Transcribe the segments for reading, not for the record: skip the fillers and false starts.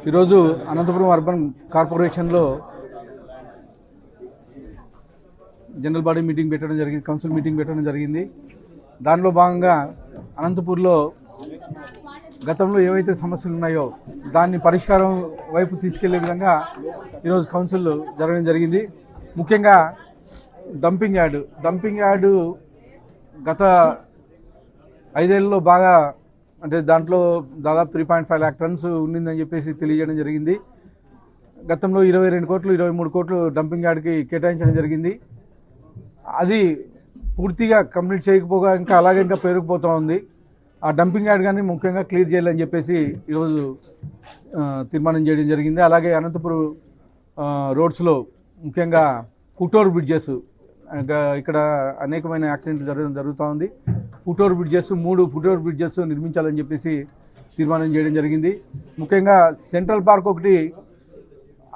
ఈరోజు అనంతపురం అర్బన్ కార్పొరేషన్లో general body meeting పెట్టడం జరిగింది, కౌన్సిల్ మీటింగ్ పెట్టడం జరిగింది. దానిలో భాగంగా అనంతపూర్లో గతంలో ఏవైతే సమస్యలు ఉన్నాయో దాన్ని పరిష్కారం వైపు తీసుకెళ్లే విధంగా ఈరోజు కౌన్సిల్ జరగడం జరిగింది. ముఖ్యంగా డంపింగ్ యార్డు గత 5 ఏళ్లలో బాగా అంటే దాంట్లో దాదాపు 3.5 lakh టన్స్ ఉండిందని చెప్పేసి తెలియజేయడం జరిగింది. గతంలో 22 కోట్లు 23 కోట్లు డంపింగ్ యార్డ్కి కేటాయించడం జరిగింది. అది పూర్తిగా కంప్లీట్ చేయకపోగా ఇంకా పేరుకుపోతూ ఉంది. ఆ డంపింగ్ యార్డ్ కానీ ముఖ్యంగా క్లియర్ చేయాలని చెప్పేసి ఈరోజు తీర్మానం చేయడం జరిగింది. అలాగే అనంతపురం రోడ్స్లో ముఖ్యంగా ఫుట్ఓవర్ బ్రిడ్జెస్ ఇక్కడ అనేకమైన యాక్సిడెంట్లు జరుగుతూ ఉంది. 3 ఫుట్ఓవర్ బ్రిడ్జెస్ నిర్మించాలని చెప్పేసి తీర్మానం చేయడం జరిగింది. ముఖ్యంగా సెంట్రల్ పార్క్ ఒకటి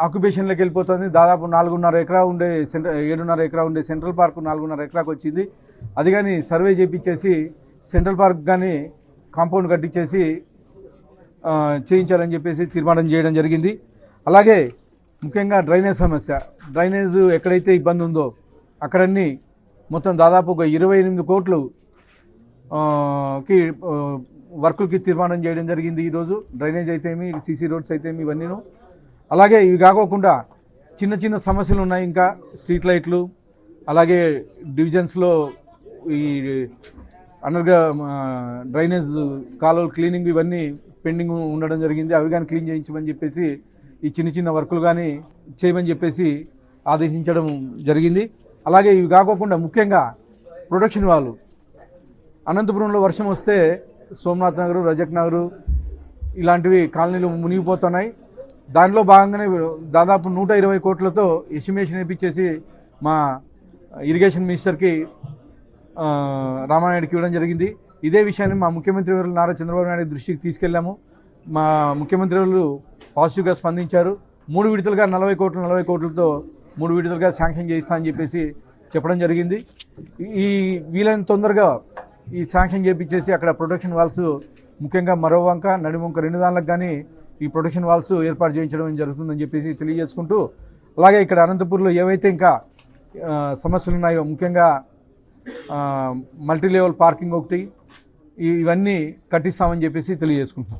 ఆక్యుపేషన్లోకి వెళ్ళిపోతుంది. దాదాపు 7.5 ఎకరా ఉండే సెంట్రల్ పార్క్ 4.5 ఎకరాకు వచ్చింది. అది కానీ సర్వే చేయించేసి సెంట్రల్ పార్క్ కానీ కాంపౌండ్ కట్టించేసి చేయించాలని చెప్పేసి తీర్మానం చేయడం జరిగింది. అలాగే ముఖ్యంగా డ్రైనేజ్ ఎక్కడైతే ఇబ్బంది ఉందో అక్కడన్నీ మొత్తం దాదాపు ఒక 28 కోట్లు వర్కులకి తీర్మానం చేయడం జరిగింది. ఈరోజు డ్రైనేజ్ అయితేమి, సీసీ రోడ్స్ అయితేమి ఇవన్నీను. అలాగే ఇవి కాకోకుండా చిన్న సమస్యలు ఉన్నాయి. ఇంకా స్ట్రీట్ లైట్లు, అలాగే డివిజన్స్లో ఈ డ్రైనేజ్ కాలువలు క్లీనింగ్ ఇవన్నీ పెండింగ్ ఉండడం జరిగింది. అవి కానీ క్లీన్ చేయించమని చెప్పేసి ఈ చిన్న వర్కులు కానీ చేయమని చెప్పేసి ఆదేశించడం జరిగింది. అలాగే ఇవి కాకోకుండా ముఖ్యంగా ప్రొటెక్షన్ వాల్ అనంతపురంలో వర్షం వస్తే సోమనాథ్ నగరు, రజక్ నగరు ఇలాంటివి కాలనీలు మునిగిపోతున్నాయి. దానిలో భాగంగానే దాదాపు 120 కోట్లతో ఎస్టిమేషన్ వేయించేసి మా ఇరిగేషన్ మినిస్టర్కి రామానాయుడికి ఇవ్వడం జరిగింది. ఇదే విషయాన్ని మా ముఖ్యమంత్రి వర్యులు నారా చంద్రబాబు నాయుడు దృష్టికి తీసుకెళ్లాము. మా ముఖ్యమంత్రి వర్యులు పాజిటివ్గా స్పందించారు. 3 విడతలుగా 40 కోట్లతో 3 విడతలుగా శాంక్షన్ చేయిస్తా అని చెప్పేసి చెప్పడం జరిగింది. ఈ వీలైన తొందరగా ఈ శాంక్షన్ చేయించేసి అక్కడ ప్రొటెక్షన్ వాల్స్ ముఖ్యంగా మరో వంక నడివంక 2 దానిలకు కానీ ఈ ప్రొటెక్షన్ వాల్స్ ఏర్పాటు చేయించడం జరుగుతుందని చెప్పేసి తెలియజేసుకుంటూ, అలాగే ఇక్కడ అనంతపూర్లో ఏవైతే ఇంకా సమస్యలు ఉన్నాయో ముఖ్యంగా మల్టీ లెవెల్ పార్కింగ్ ఒకటి ఇవన్నీ కట్టిస్తామని చెప్పేసి తెలియజేసుకుంటున్నాం.